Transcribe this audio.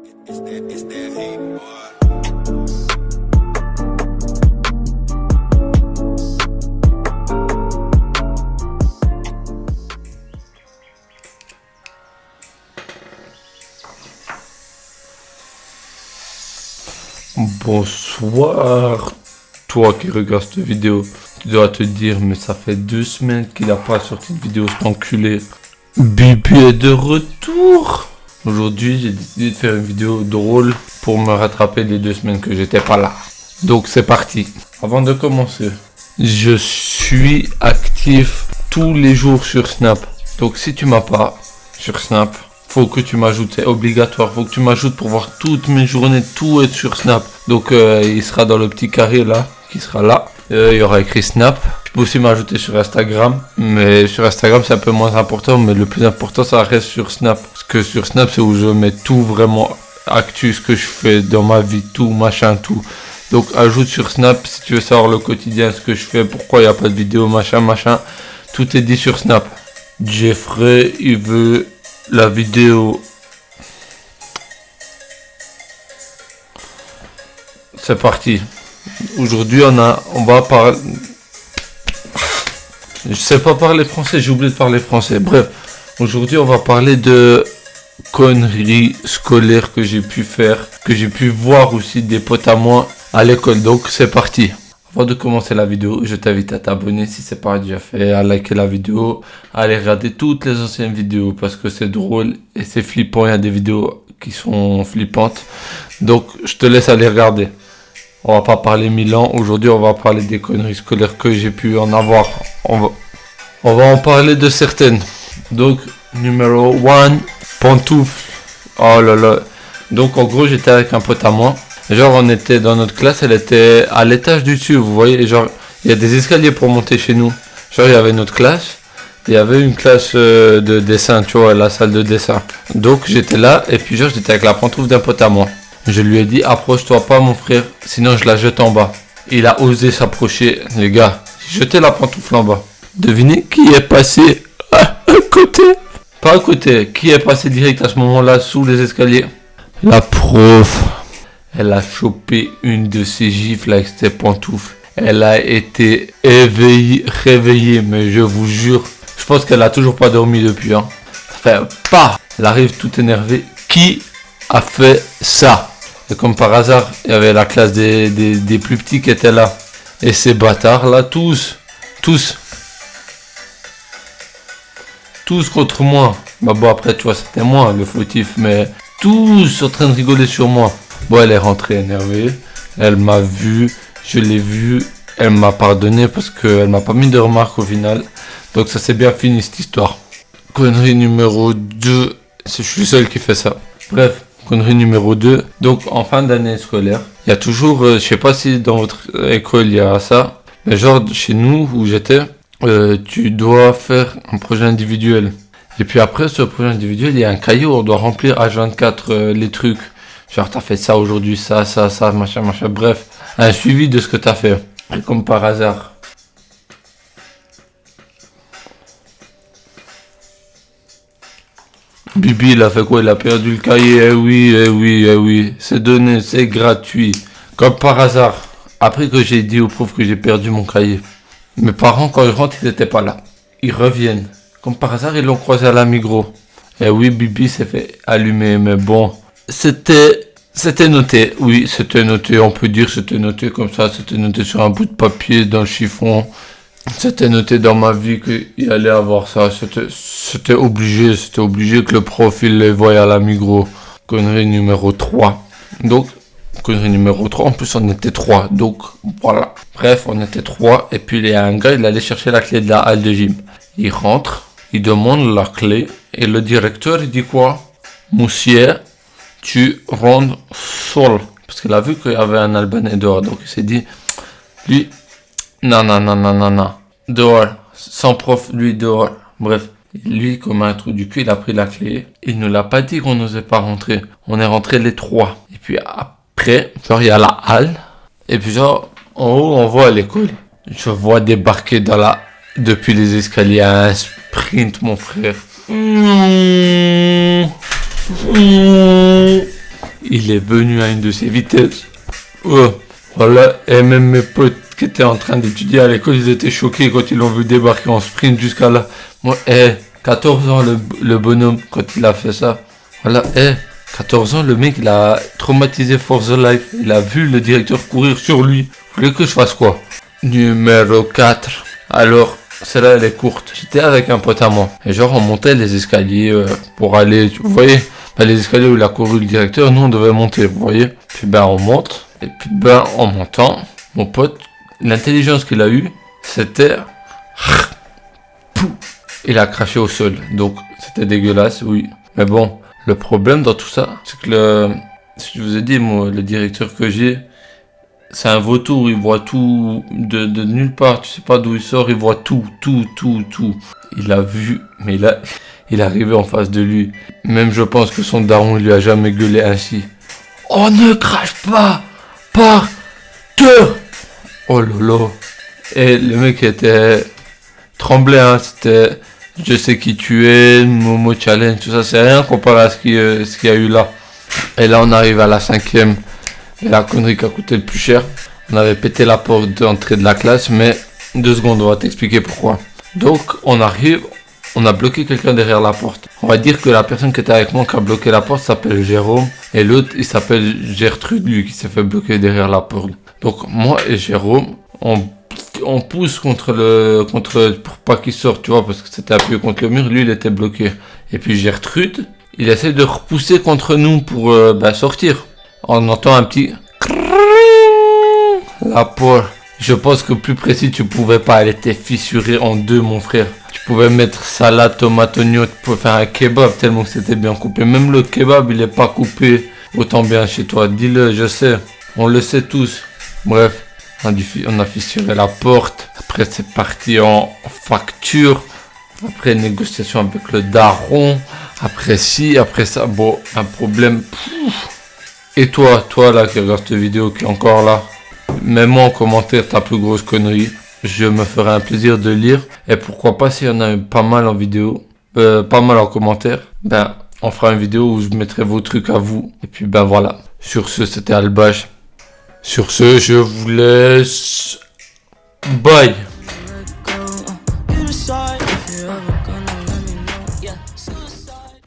It's that heat, boy. Bonsoir, toi qui regardes cette vidéo. Tu dois te dire, mais ça fait 2 semaines qu'il n'a pas sorti de vidéo, cet enculé. Bibi est de retour. Aujourd'hui, j'ai décidé de faire une vidéo drôle pour me rattraper les 2 semaines que j'étais pas là. Donc c'est parti. Avant de commencer, je suis actif tous les jours sur Snap. Donc si tu m'as pas sur Snap, faut que tu m'ajoutes, c'est obligatoire. Faut que tu m'ajoutes pour voir toutes mes journées, tout est sur Snap. Donc il sera dans le petit carré là, qui sera là. Il y aura écrit Snap. Tu peux aussi m'ajouter sur Instagram, mais sur Instagram c'est un peu moins important, mais le plus important ça reste sur Snap. Parce que sur Snap c'est où je mets tout vraiment actu, ce que je fais dans ma vie, tout, machin, tout. Donc ajoute sur Snap si tu veux savoir le quotidien, ce que je fais, pourquoi il n'y a pas de vidéo, machin, machin. Tout est dit sur Snap. Jeffrey, il veut la vidéo. C'est parti. Aujourd'hui on va parler. Je sais pas parler français, j'ai oublié de parler français. Bref, aujourd'hui on va parler de conneries scolaires que j'ai pu faire, que j'ai pu voir aussi des potes à moi à l'école. Donc c'est parti. Avant de commencer la vidéo, je t'invite à t'abonner si c'est pas déjà fait, à liker la vidéo, à aller regarder toutes les anciennes vidéos parce que c'est drôle et c'est flippant. Il y a des vidéos qui sont flippantes. Donc je te laisse aller regarder. On va pas parler 1000 ans. Aujourd'hui, on va parler des conneries scolaires que j'ai pu en avoir. On va en parler de certaines. Donc, numéro 1, pantoufles. Oh là là. Donc, en gros, j'étais avec un pote à moi. Genre, on était dans notre classe. Elle était à l'étage du dessus. Vous voyez, genre, il y a des escaliers pour monter chez nous. Genre, il y avait notre classe. Il y avait une classe de dessin, tu vois, la salle de dessin. Donc, j'étais là. Et puis, genre, j'étais avec la pantoufle d'un pote à moi. Je lui ai dit, approche-toi pas mon frère, sinon je la jette en bas. Il a osé s'approcher, les gars. J'ai jeté la pantoufle en bas. Devinez qui est passé à côté. Pas à côté, qui est passé direct à ce moment-là sous les escaliers. La prof. Elle a chopé une de ses gifles avec ses pantoufles. Elle a été réveillée, mais je vous jure. Je pense qu'elle a toujours pas dormi depuis. Ça fait pas. Elle arrive toute énervée. Qui a fait ça? Et comme par hasard, il y avait la classe des plus petits qui étaient là. Et ces bâtards là, tous contre moi. Bah bon, après, tu vois, c'était moi le fautif, mais tous en train de rigoler sur moi. Bon, elle est rentrée énervée. Elle m'a vu, je l'ai vu. Elle m'a pardonné parce qu'elle m'a pas mis de remarques au final. Donc ça s'est bien fini cette histoire. Connerie numéro 2. Je suis le seul qui fait ça. Bref. Connerie numéro 2, donc en fin d'année scolaire, il y a toujours, je sais pas si dans votre école il y a ça, mais genre chez nous où j'étais, tu dois faire un projet individuel. Et puis après ce projet individuel, il y a un cahier où on doit remplir H24 les trucs. Genre t'as fait ça aujourd'hui, ça, machin, bref, un suivi de ce que t'as fait. Et comme par hasard. Bibi, il a fait quoi? Il a perdu le cahier. Eh oui. C'est donné, c'est gratuit. Comme par hasard. Après que j'ai dit au prof que j'ai perdu mon cahier. Mes parents, quand ils rentrent, ils n'étaient pas là. Ils reviennent. Comme par hasard, ils l'ont croisé à la Migros. Eh oui, Bibi s'est fait allumer. Mais bon, c'était noté. Oui, c'était noté. On peut dire c'était noté comme ça. C'était noté sur un bout de papier dans le chiffon. C'était noté dans ma vie qu'il allait avoir ça. C'était obligé que le prof il les voie à la Migros. Connerie numéro 3. Donc, connerie numéro 3. En plus, on était 3. Donc, voilà. Bref, on était 3. Et puis, il y a un gars, il allait chercher la clé de la halle de gym. Il rentre, il demande la clé. Et le directeur, il dit quoi? Monsieur, tu rentres seul. Parce qu'il a vu qu'il y avait un Albanais dehors. Donc, il s'est dit, lui... Non. Dehors. Sans prof, lui dehors. Bref. Lui, comme un trou du cul, il a pris la clé. Il ne l'a pas dit qu'on n'osait pas rentrer. On est rentrés les 3. Et puis après, genre, il y a la halle. Et puis genre, en haut, on voit l'école. Je vois débarquer depuis les escaliers un sprint, mon frère. il est venu à une de ses vitesses. Voilà, et même mes potes qui étaient en train d'étudier à l'école, ils étaient choqués quand ils l'ont vu débarquer en sprint jusqu'à là. Moi, 14 ans le bonhomme quand il a fait ça. Voilà, 14 ans, le mec, il a traumatisé for the life. Il a vu le directeur courir sur lui. Vous voulez que je fasse quoi? Numéro 4. Alors, celle-là, elle est courte. J'étais avec un pote à moi. Et genre, on montait les escaliers pour aller, vous voyez, les escaliers où il a couru le directeur, nous, on devait monter, vous voyez. Puis on monte. Et puis en montant, mon pote, l'intelligence qu'il a eue, c'était... Il a craché au sol. Donc, c'était dégueulasse, oui. Mais bon, le problème dans tout ça, c'est que je vous ai dit, moi, le directeur que j'ai, c'est un vautour, il voit tout de nulle part, tu sais pas d'où il sort, il voit tout. Il a vu, mais il est arrivé en face de lui. Même je pense que son daron, il lui a jamais gueulé ainsi. Oh, ne crache pas par terre. Oh lolo. Et le mec était tremblé, hein, c'était je sais qui tu es, Momo Challenge, tout ça, c'est rien comparé à ce qu'il y a eu là. Et là, on arrive à la 5e. Et la connerie qui a coûté le plus cher. On avait pété la porte d'entrée de la classe, mais 2 secondes, on va t'expliquer pourquoi. Donc, on arrive, on a bloqué quelqu'un derrière la porte. On va dire que la personne qui était avec moi qui a bloqué la porte s'appelle Jérôme. Et l'autre, il s'appelle Gertrude, lui, qui s'est fait bloquer derrière la porte. Donc, moi et Jérôme, on pousse pour pas qu'il sorte, tu vois, parce que c'était appuyé contre le mur, lui, il était bloqué. Et puis Gertrude, il essaie de repousser contre nous pour sortir. On entend un petit... La porte. Je pense que plus précis, tu pouvais pas. Elle était fissurée en 2, mon frère. Tu pouvais mettre salade, tomate, oignon. Tu pouvais faire un kebab tellement que c'était bien coupé. Même le kebab, il est pas coupé autant bien chez toi. Dis-le, je sais. On le sait tous. Bref, on a fissuré la porte. Après, c'est parti en facture. Après, négociation avec le daron. Après, après ça. Bon, un problème. Et toi là qui regarde cette vidéo, qui est encore là, mets-moi en commentaire ta plus grosse connerie. Je me ferai un plaisir de lire. Et pourquoi pas, s'il y en a pas mal en vidéo, pas mal en commentaire, on fera une vidéo où je mettrai vos trucs à vous. Et puis voilà. Sur ce, c'était Albash. Sur ce, je vous laisse. Bye.